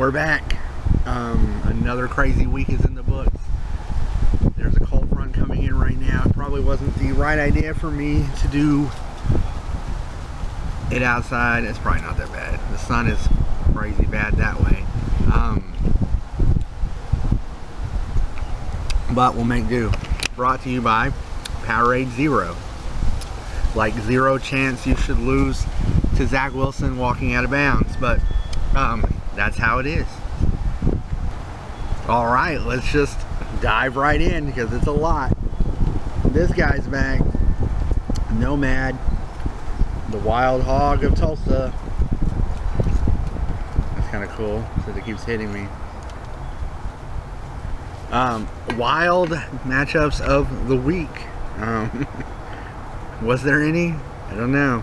We're back. Another crazy week is in the books. There's a cold front coming in right now. It probably wasn't the right idea for me to do it outside. It's probably not that bad. The sun is crazy bad that way. But we'll make do. Brought to you by Powerade Zero. Like zero chance you should lose to Zach Wilson walking out of bounds, but that's how it is. Alright, let's just dive right in because it's a lot. This guy's back. Nomad, the wild hog of Tulsa. That's kind of cool because it keeps hitting me. Wild matchups of the week. Was there any? I don't know.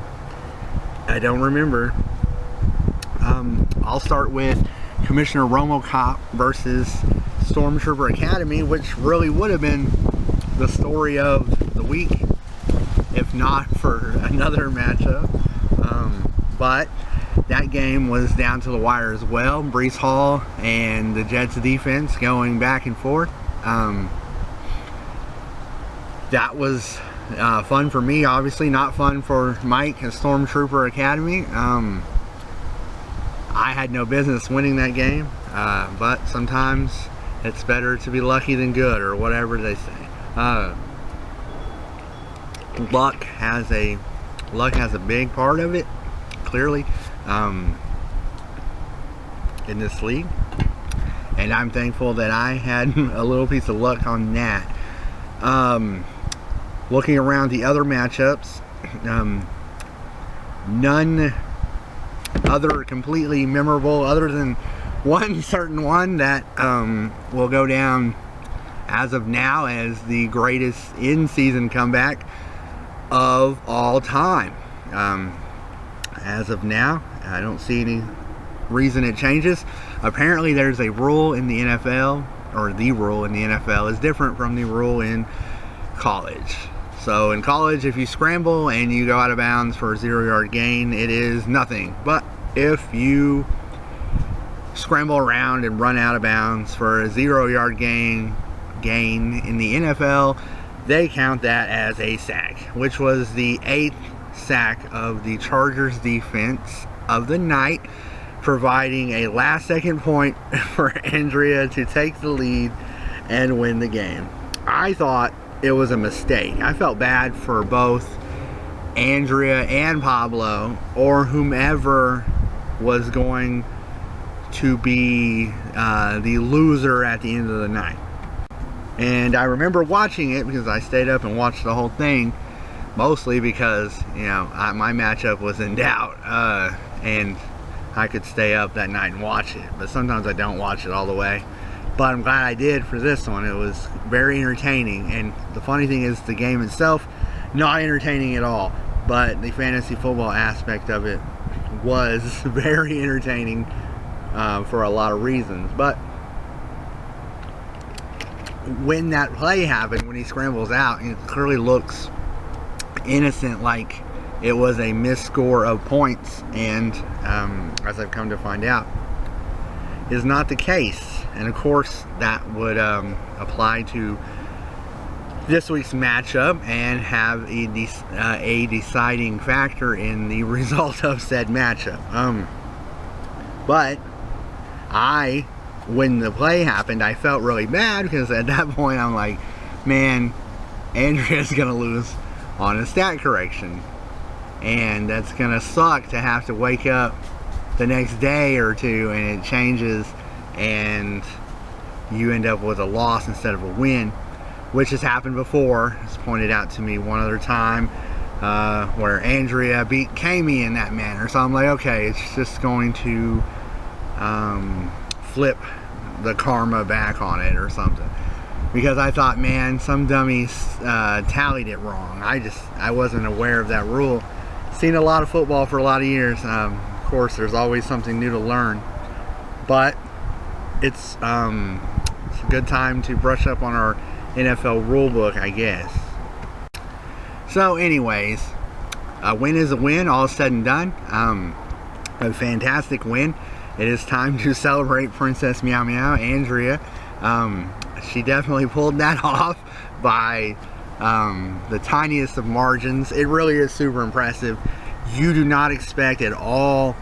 I don't remember. I'll start with Commissioner Romocop versus Stormtrooper Academy, which really would have been the story of the week if not for another matchup. But that game was down to the wire as well. Breece Hall and the Jets defense going back and forth. That was fun for me, obviously not fun for Mike at Stormtrooper Academy. I had no business winning that game, but sometimes it's better to be lucky than good, or whatever they say. Luck has a big part of it, clearly, in this league, and I'm thankful that I had a little piece of luck on that. Looking around the other matchups, none other completely memorable other than one certain one that will go down as of now as the greatest in-season comeback of all time. As of now, I don't see any reason it changes. Apparently there's a rule in the NFL, or the rule in the NFL is different from the rule in college. So in college, if you scramble and you go out of bounds for a 0-yard gain, it is nothing. But if you scramble around and run out of bounds for a 0-yard gain in the NFL, they count that as a sack, which was the 8th sack of the Chargers defense of the night, providing a last-second point for Andrea to take the lead and win the game. I thought it was a mistake. I felt bad for both Andrea and Pablo, or whomever was going to be the loser at the end of the night. And I remember watching it because I stayed up and watched the whole thing, mostly because, you know, my matchup was in doubt, and I could stay up that night and watch it. But sometimes I don't watch it all the way. But I'm glad I did for this one. It was very entertaining. And the funny thing is, the game itself, not entertaining at all. But the fantasy football aspect of it was very entertaining for a lot of reasons. But when that play happened, when he scrambles out, it clearly looks innocent, like it was a missed score of points. And as I've come to find out, is not the case. And of course that would apply to this week's matchup and have a deciding factor in the result of said matchup. But when the play happened, I felt really bad because at that point I'm like, man, Andrea's gonna lose on a stat correction, and that's gonna suck to have to wake up the next day or two and it changes and you end up with a loss instead of a win, which has happened before. It's pointed out to me one other time where Andrea beat Kami in that manner. So I'm like, okay, it's just going to flip the karma back on it or something, because I thought, man, some dummies tallied it wrong. I wasn't aware of that rule. Seen a lot of football for a lot of years. Of course, there's always something new to learn, but it's a good time to brush up on our NFL rule book, I guess. So anyways, a win is a win, all said and done. A fantastic win. it is time to celebrate Princess Meow Meow, Andrea. She definitely pulled that off by the tiniest of margins. It really is super impressive. You do not expect at all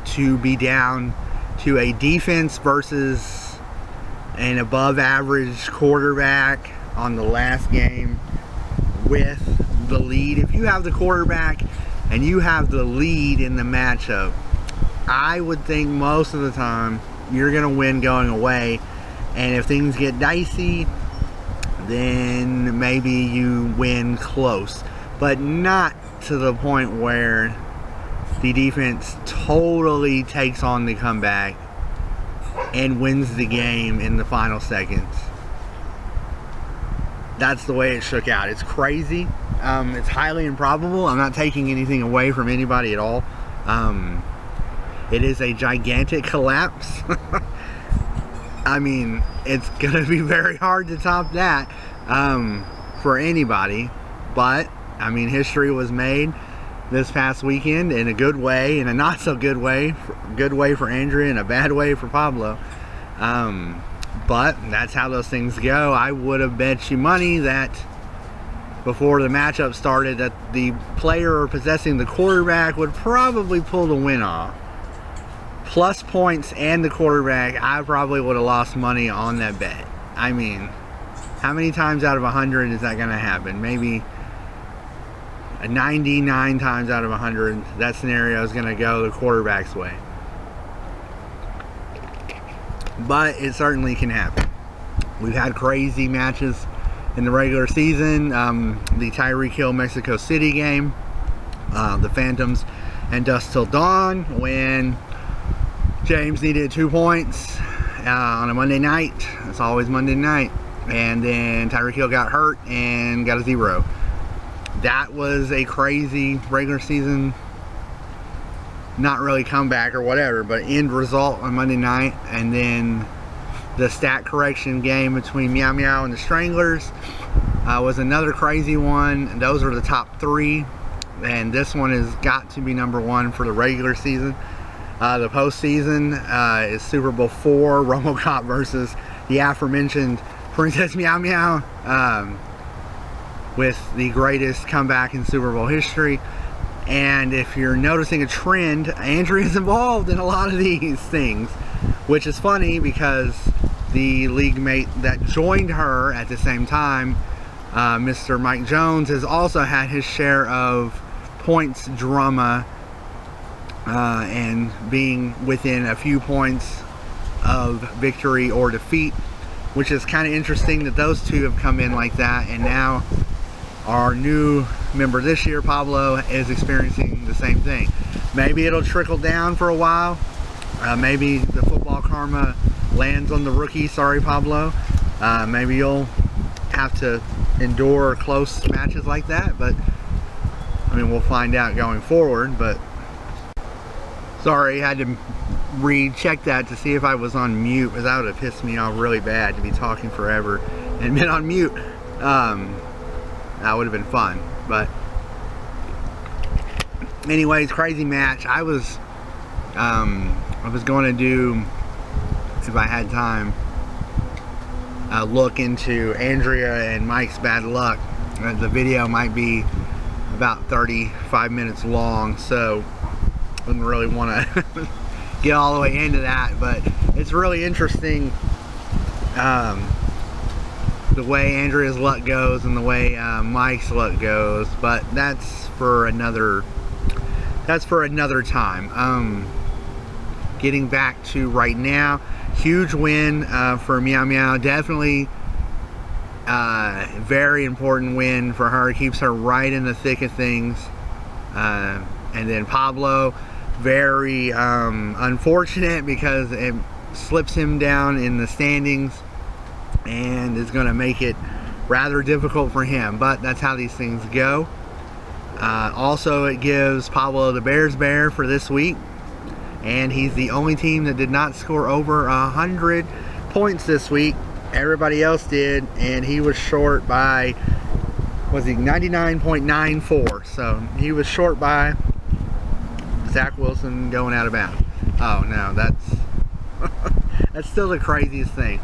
to be down to a defense versus an above average quarterback on the last game with the lead. If you have the quarterback and you have the lead in the matchup, I would think most of the time you're going to win going away. And if things get dicey, then maybe you win close, but not to the point where the defense totally takes on the comeback and wins the game in the final seconds. That's the way it shook out. It's crazy. It's highly improbable. I'm not taking anything away from anybody at all. It is a gigantic collapse. I mean, it's going to be very hard to top that for anybody. But, I mean, history was made this past weekend in a good way, in a not so good way. Good way for Andrea and a bad way for Pablo. But that's how those things go. I would have bet you money that before the matchup started that the player possessing the quarterback would probably pull the win off. Plus points and the quarterback, I probably would have lost money on that bet. I mean, how many times out of 100 is that going to happen? Maybe 99 times out of 100, that scenario is going to go the quarterback's way. But it certainly can happen. We've had crazy matches in the regular season. The Tyreek Hill Mexico City game, the Phantoms and Dust Till Dawn, when James needed 2 points on a Monday night. It's always Monday night. And then Tyreek Hill got hurt and got a 0. That was a crazy regular season, not really comeback or whatever, but end result on Monday night. And then the stat correction game between Meow Meow and the Stranglers was another crazy one. Those are the top 3, and this one has got to be number 1 for the regular season. The postseason is Super Bowl 4, Romocop versus the aforementioned Princess Meow Meow, with the greatest comeback in Super Bowl history. And if you're noticing a trend, Andrea's involved in a lot of these things, which is funny because the league mate that joined her at the same time, Mr. Mike Jones, has also had his share of points drama and being within a few points of victory or defeat, which is kind of interesting that those two have come in like that. And now our new member this year, Pablo, is experiencing the same thing. Maybe it'll trickle down for a while. Maybe the football karma lands on the rookie. Sorry, Pablo. Maybe you'll have to endure close matches like that. But, I mean, we'll find out going forward. But, sorry, I had to recheck that to see if I was on mute, because that would have pissed me off really bad to be talking forever and been on mute. That would have been fun. But anyways, crazy match. I was going to do, if I had time, look into Andrea and Mike's bad luck. The video might be about 35 minutes long, so I wouldn't really want to get all the way into that, but it's really interesting the way Andrea's luck goes and the way Mike's luck goes, but that's for another time. Getting back to right now, huge win for Meow Meow. Definitely very important win for her. Keeps her right in the thick of things. And then Pablo, very unfortunate because it slips him down in the standings and is going to make it rather difficult for him, but that's how these things go. Also, it gives Pablo the Bears Bear for this week, and he's the only team that did not score over 100 points this week. Everybody else did, and he was short by, was he 99.94, so he was short by Zach Wilson going out of bounds. Oh no, that's that's still the craziest thing.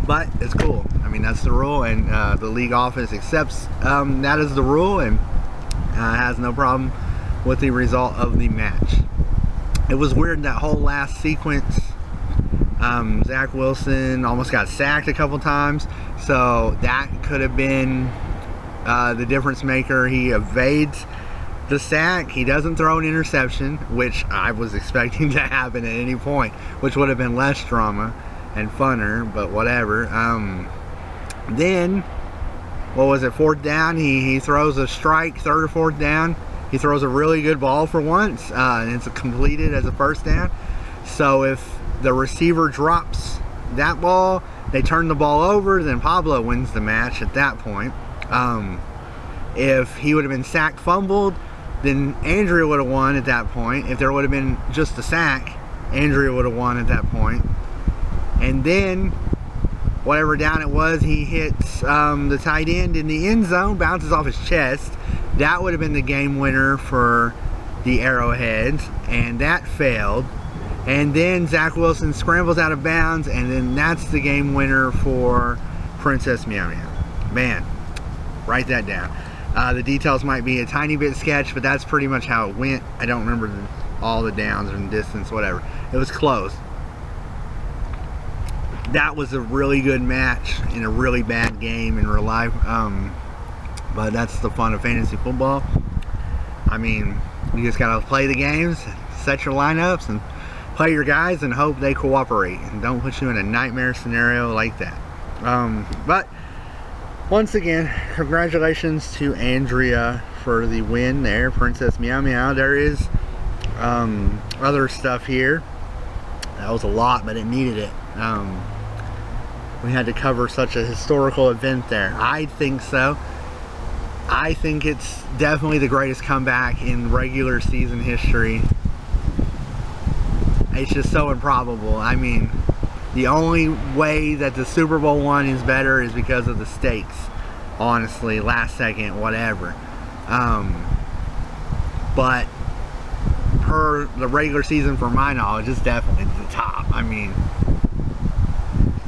But it's cool. I mean, that's the rule, and the league office accepts that as the rule, and has no problem with the result of the match. It was weird, that whole last sequence. Zach Wilson almost got sacked a couple times, so that could have been the difference maker. He evades the sack. He doesn't throw an interception, which I was expecting to happen at any point, which would have been less drama and funner, but whatever. Then, what was it, 4th down? He throws a strike, 3rd or 4th down. He throws a really good ball for once, and it's completed as a 1st down. So if the receiver drops that ball, they turn the ball over, then Pablo wins the match at that point. If he would have been sacked, fumbled, then Andrea would have won at that point. If there would have been just a sack, Andrea would have won at that point. And then, whatever down it was, he hits the tight end in the end zone, bounces off his chest. That would have been the game winner for the Arrowheads, and that failed. And then Zach Wilson scrambles out of bounds, and then that's the game winner for Princess Meow Meow. Man, write that down. The details might be a tiny bit sketch, but that's pretty much how it went. I don't remember all the downs and distance, whatever. It was close. That was a really good match in a really bad game in real life. But that's the fun of fantasy football. I mean, you just gotta play the games, set your lineups, and play your guys and hope they cooperate and don't put you in a nightmare scenario like that. But once again, congratulations to Andrea for the win there, Princess Meow Meow. There is other stuff here. That was a lot, but it needed it. We had to cover such a historical event there. I think so. I think it's definitely the greatest comeback in regular season history. It's just so improbable. I mean, the only way that the Super Bowl one is better is because of the stakes. Honestly, last second, whatever. But per the regular season, for my knowledge, it's definitely the top. I mean,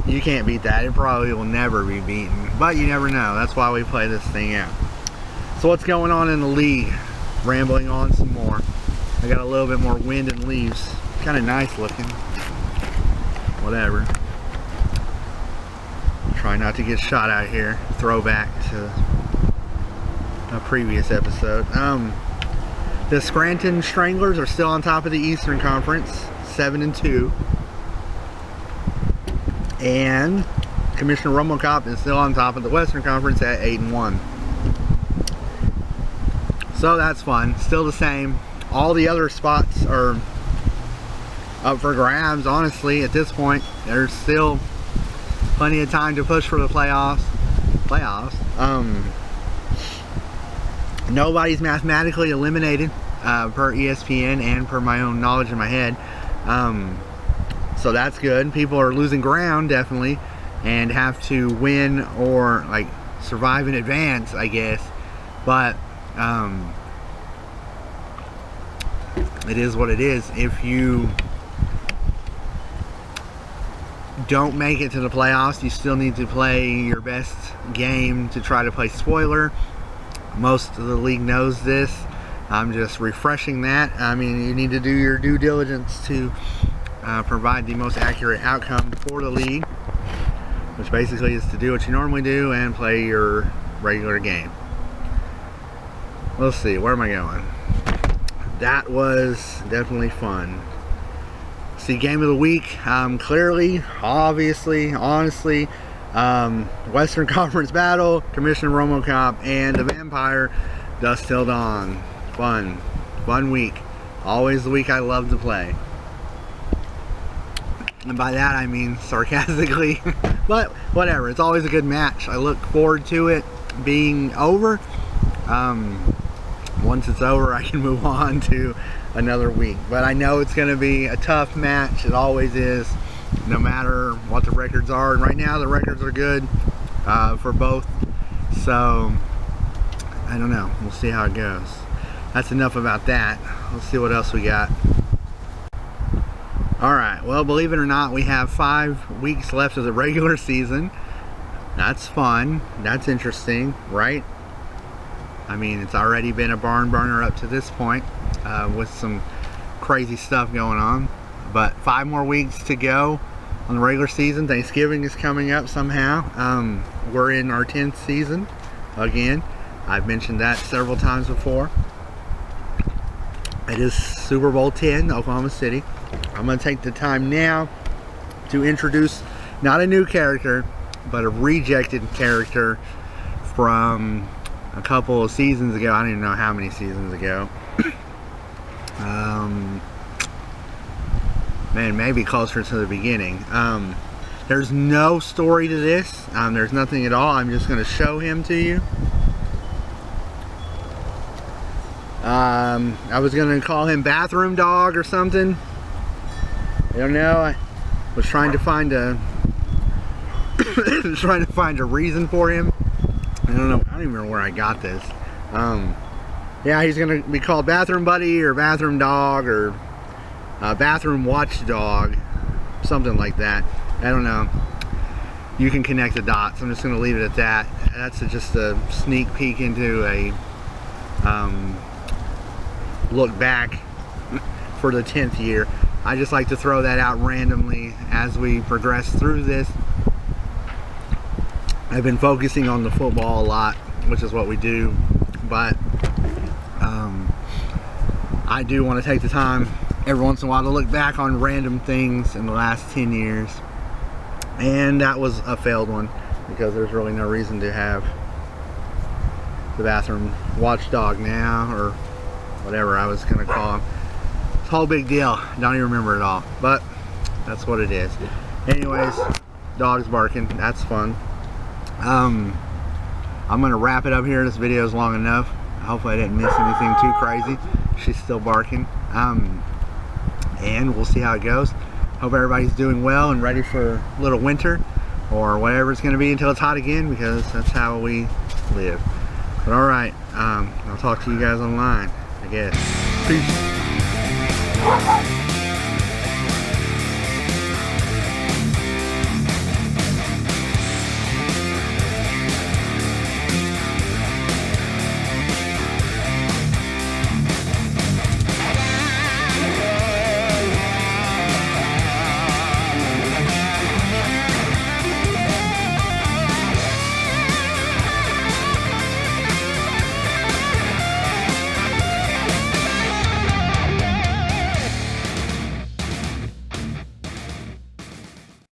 you can't beat that. It probably will never be beaten. But you never know. That's why we play this thing out. So what's going on in the league? Rambling on some more. I got a little bit more wind and leaves. Kind of nice looking. Whatever. Try not to get shot out here. Throwback to a previous episode. The Scranton Stranglers are still on top of the Eastern Conference, 7-2. And Commissioner Romocop is still on top of the Western Conference at 8-1. So that's fun. Still the same. All the other spots are up for grabs, honestly. At this point, there's still plenty of time to push for the playoffs. Nobody's mathematically eliminated per ESPN and per my own knowledge in my head. So that's good. People are losing ground, definitely, and have to win or like survive in advance, I guess. But it is what it is. If you don't make it to the playoffs, you still need to play your best game to try to play spoiler. Most of the league knows this. I'm just refreshing that. I mean, you need to do your due diligence to provide the most accurate outcome for the league, which basically is to do what you normally do and play your regular game. Let's see, where am I going? That was definitely fun. See, game of the week, clearly, obviously, honestly, Western Conference Battle, Commissioner Romocop, and the Vampire, Dusk Till Dawn. Fun week. Always the week I love to play. And by that I mean sarcastically, but whatever, it's always a good match. I look forward to it being over. Once it's over, I can move on to another week. But I know it's going to be a tough match. It always is, no matter what the records are. And right now the records are good for both. So, I don't know. We'll see how it goes. that's enough about that. Let's see what else we got. Alright, well, believe it or not, we have 5 weeks left of the regular season. That's fun. That's interesting, right? I mean, it's already been a barn burner up to this point, with some crazy stuff going on. But 5 more weeks to go on the regular season. Thanksgiving is coming up somehow. We're in our 10th season again. I've mentioned that several times before. It is Super Bowl 10, Oklahoma City. I'm going to take the time now to introduce not a new character, but a rejected character from a couple of seasons ago. I don't even know how many seasons ago. Man, maybe closer to the beginning. There's no story to this. There's nothing at all. I'm just going to show him to you. I was going to call him Bathroom Dog or something. I don't know. I was trying to find a reason for him. I don't know. I don't even know where I got this. Yeah, he's going to be called Bathroom Buddy or Bathroom Dog or Bathroom Watchdog, something like that. I don't know. You can connect the dots. I'm just going to leave it at that. That's just a sneak peek into a look back for the 10th year. I just like to throw that out randomly as we progress through this. I've been focusing on the football a lot, which is what we do, but I do want to take the time every once in a while to look back on random things in the last 10 years. And that was a failed one, because there's really no reason to have the Bathroom Watchdog now, or whatever I was going to call him. It's a whole big deal. Don't even remember it all. But that's what it is. Anyways, dog's barking. That's fun. I'm going to wrap it up here. This video is long enough. Hopefully I didn't miss anything too crazy. She's still barking. And we'll see how it goes. Hope everybody's doing well and ready for a little winter or whatever it's going to be until it's hot again, because that's how we live. But alright, I'll talk to you guys online, I guess. Peace.